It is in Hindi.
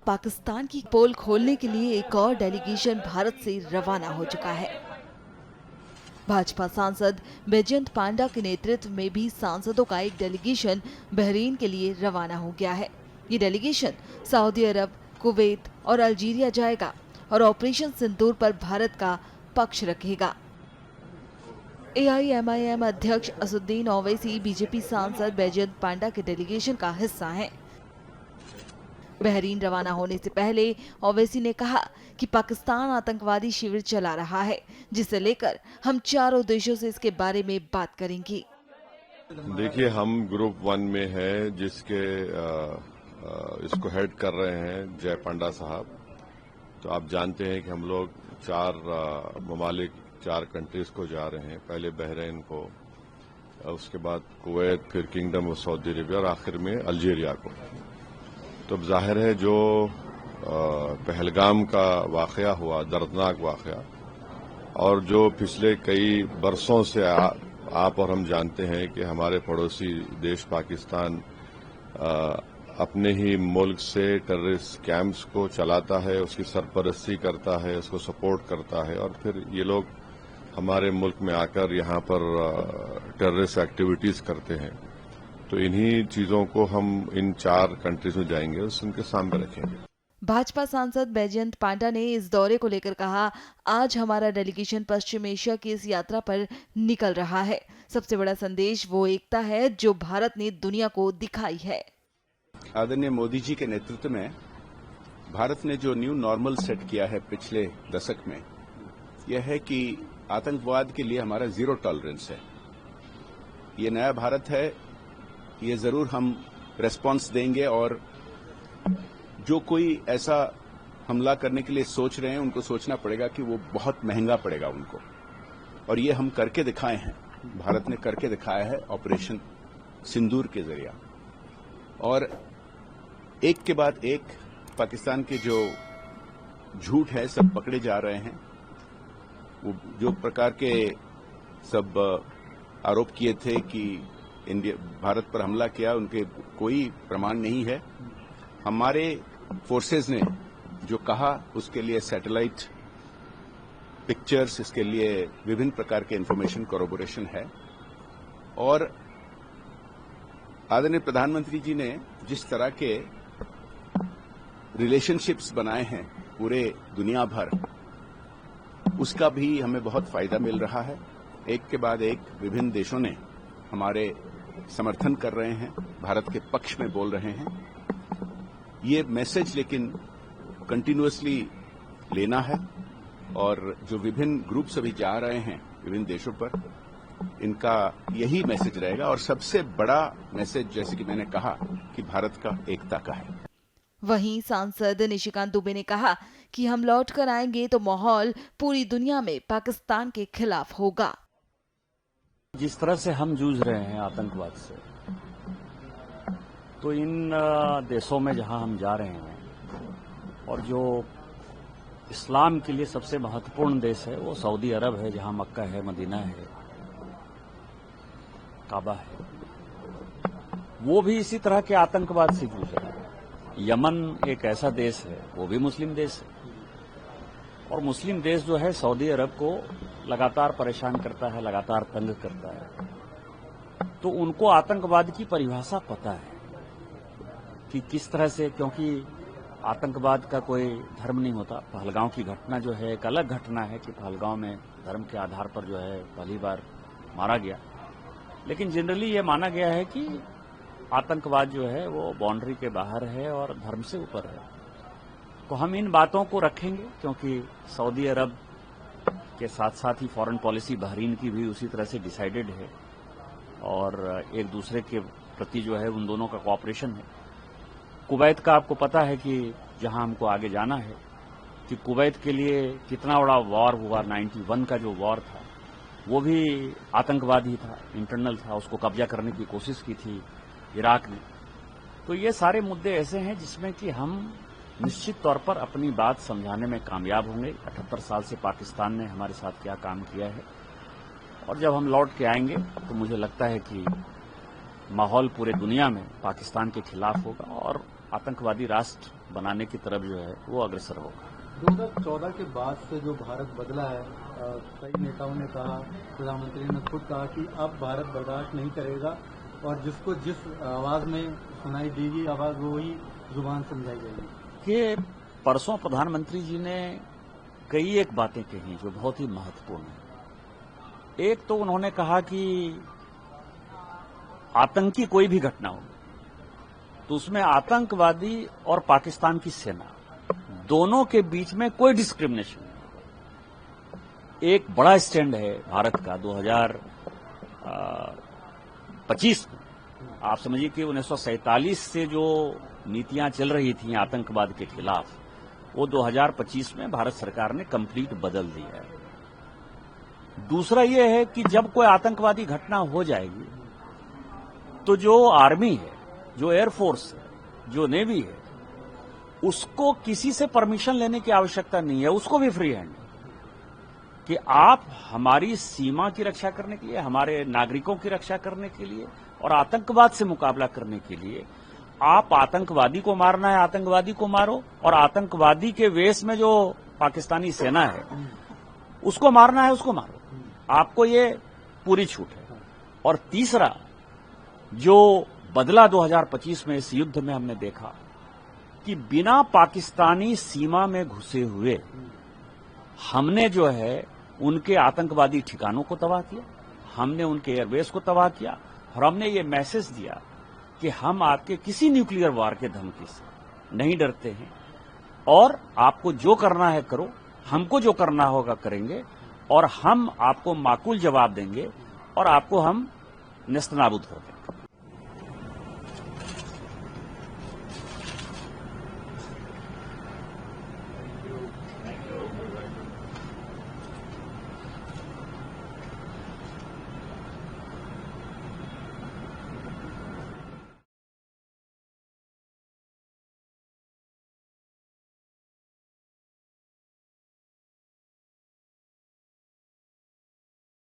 पाकिस्तान की पोल खोलने के लिए एक और डेलीगेशन भारत से रवाना हो चुका है। भाजपा सांसद बैजयंत पांडा के नेतृत्व में भी सांसदों का एक डेलीगेशन बहरीन के लिए रवाना हो गया है। ये डेलीगेशन सऊदी अरब, कुवैत और अल्जीरिया जाएगा और ऑपरेशन सिंदूर पर भारत का पक्ष रखेगा। AIMIM अध्यक्ष असुद्दीन ओवैसी बीजेपी सांसद बैजयंत पांडा के डेलीगेशन का हिस्सा हैं। बहरीन रवाना होने से पहले ओवैसी ने कहा कि पाकिस्तान आतंकवादी शिविर चला रहा है, जिसे लेकर हम चारों देशों से इसके बारे में बात करेंगे। देखिए, हम ग्रुप 1 में है, जिसके इसको हेड कर रहे हैं जय पांडा साहब। तो आप जानते हैं कि हम लोग 4 ममालिक, 4 कंट्रीज को जा रहे हैं। पहले बहरीन को, उसके बाद कुवैत, फिर किंगडम ऑफ सऊदी अरेबिया और आखिर में अल्जीरिया को। तो जाहिर है जो पहलगाम का वाकया हुआ, दर्दनाक वाकया, और जो पिछले कई बरसों से आप और हम जानते हैं कि हमारे पड़ोसी देश पाकिस्तान अपने ही मुल्क से टेररिस्ट कैंप्स को चलाता है, उसकी सरपरस्ती करता है, उसको सपोर्ट करता है, और फिर ये लोग हमारे मुल्क में आकर यहाँ पर टेररिस्ट एक्टिविटीज करते हैं। तो इन्हीं चीजों को हम इन 4 कंट्रीज में जाएंगे, उनके सामने रखेंगे। भाजपा सांसद बैजयंत पांडा ने इस दौरे को लेकर कहा, आज हमारा डेलीगेशन पश्चिम एशिया की इस यात्रा पर निकल रहा है। सबसे बड़ा संदेश वो एकता है जो भारत ने दुनिया को दिखाई है। आदरणीय मोदी जी के नेतृत्व में भारत ने जो न्यू नॉर्मल सेट किया है पिछले दशक में, यह है कि आतंकवाद के लिए हमारा जीरो टॉलरेंस है। ये नया भारत है, ये जरूर हम रेस्पॉन्स देंगे, और जो कोई ऐसा हमला करने के लिए सोच रहे हैं उनको सोचना पड़ेगा कि वो बहुत महंगा पड़ेगा उनको, और ये हम करके दिखाए हैं। भारत ने करके दिखाया है ऑपरेशन सिंदूर के जरिए, और एक के बाद एक पाकिस्तान के जो झूठ है सब पकड़े जा रहे हैं। वो जो प्रकार के सब आरोप किए थे कि भारत पर हमला किया, उनके कोई प्रमाण नहीं है। हमारे फोर्सेज ने जो कहा उसके लिए सैटेलाइट पिक्चर्स, इसके लिए विभिन्न प्रकार के इंफॉर्मेशन कोरोबोरेशन है, और आदरणीय प्रधानमंत्री जी ने जिस तरह के रिलेशनशिप्स बनाए हैं पूरे दुनिया भर, उसका भी हमें बहुत फायदा मिल रहा है। एक के बाद एक विभिन्न देशों ने हमारे समर्थन कर रहे हैं, भारत के पक्ष में बोल रहे हैं। ये मैसेज लेकिन कंटिन्यूअसली लेना है, और जो विभिन्न ग्रुप्स अभी जा रहे हैं विभिन्न देशों पर, इनका यही मैसेज रहेगा। और सबसे बड़ा मैसेज, जैसे कि मैंने कहा, कि भारत का एकता का है। वहीं सांसद निशिकांत दुबे ने कहा कि हम लौट कर आएंगे तो माहौल पूरी दुनिया में पाकिस्तान के खिलाफ होगा। जिस तरह से हम जूझ रहे हैं आतंकवाद से, तो इन देशों में जहां हम जा रहे हैं, और जो इस्लाम के लिए सबसे महत्वपूर्ण देश है वो सऊदी अरब है, जहां मक्का है, मदीना है, काबा है, वो भी इसी तरह के आतंकवाद से जूझ रहा है। यमन एक ऐसा देश है, वो भी मुस्लिम देश है, और मुस्लिम देश जो है सऊदी अरब को लगातार परेशान करता है, लगातार तंग करता है। तो उनको आतंकवाद की परिभाषा पता है कि किस तरह से, क्योंकि आतंकवाद का कोई धर्म नहीं होता। पहलगांव की घटना जो है एक अलग घटना है कि पहलगांव में धर्म के आधार पर जो है पहली बार मारा गया, लेकिन जनरली ये माना गया है कि आतंकवाद जो है वो बाउंड्री के बाहर है और धर्म से ऊपर है। तो हम इन बातों को रखेंगे, क्योंकि सऊदी अरब के साथ साथ ही फॉरेन पॉलिसी बहरीन की भी उसी तरह से डिसाइडेड है, और एक दूसरे के प्रति जो है उन दोनों का कोऑपरेशन है। कुवैत का आपको पता है कि जहां हमको आगे जाना है, कि कुवैत के लिए कितना बड़ा वॉर हुआ। 91 का जो वॉर था वो भी आतंकवादी था, इंटरनल था, उसको कब्जा करने की कोशिश की थी इराक ने। तो ये सारे मुद्दे ऐसे हैं जिसमें कि हम निश्चित तौर पर अपनी बात समझाने में कामयाब होंगे। 78 साल से पाकिस्तान ने हमारे साथ क्या काम किया है, और जब हम लौट के आएंगे तो मुझे लगता है कि माहौल पूरे दुनिया में पाकिस्तान के खिलाफ होगा, और आतंकवादी राष्ट्र बनाने की तरफ जो है वो अग्रसर होगा। 2014 के बाद से जो भारत बदला है, कई नेताओं ने कहा, प्रधानमंत्री ने खुद कहा कि अब भारत बर्दाश्त नहीं करेगा और जिसको जिस आवाज में सुनाई देगी आवाज वो ही जुबान समझाई जाएगी। कि परसों प्रधानमंत्री जी ने कई एक बातें कही जो बहुत ही महत्वपूर्ण है। एक तो उन्होंने कहा कि आतंकी कोई भी घटना हो तो उसमें आतंकवादी और पाकिस्तान की सेना दोनों के बीच में कोई डिस्क्रिमिनेशन नहीं। एक बड़ा स्टैंड है भारत का 2025 में। आप समझिए कि 1947 से जो नीतियां चल रही थी आतंकवाद के खिलाफ, वो 2025 में भारत सरकार ने कंप्लीट बदल दी है। दूसरा ये है कि जब कोई आतंकवादी घटना हो जाएगी तो जो आर्मी है, जो एयरफोर्स है, जो नेवी है, उसको किसी से परमिशन लेने की आवश्यकता नहीं है। उसको भी फ्री हैंड कि आप हमारी सीमा की रक्षा करने के लिए, हमारे नागरिकों की रक्षा करने के लिए और आतंकवाद से मुकाबला करने के लिए आप आतंकवादी को मारना है, आतंकवादी को मारो, और आतंकवादी के वेश में जो पाकिस्तानी सेना है उसको मारना है, उसको मारो। आपको ये पूरी छूट है। और तीसरा जो बदला 2025 में इस युद्ध में हमने देखा कि बिना पाकिस्तानी सीमा में घुसे हुए हमने जो है उनके आतंकवादी ठिकानों को तबाह किया, हमने उनके एयरबेस को तबाह किया और हमने ये मैसेज दिया कि हम आपके किसी न्यूक्लियर वार के धमकी से नहीं डरते हैं और आपको जो करना है करो, हमको जो करना होगा करेंगे और हम आपको माकूल जवाब देंगे और आपको हम नेस्तनाबूद कर देंगे।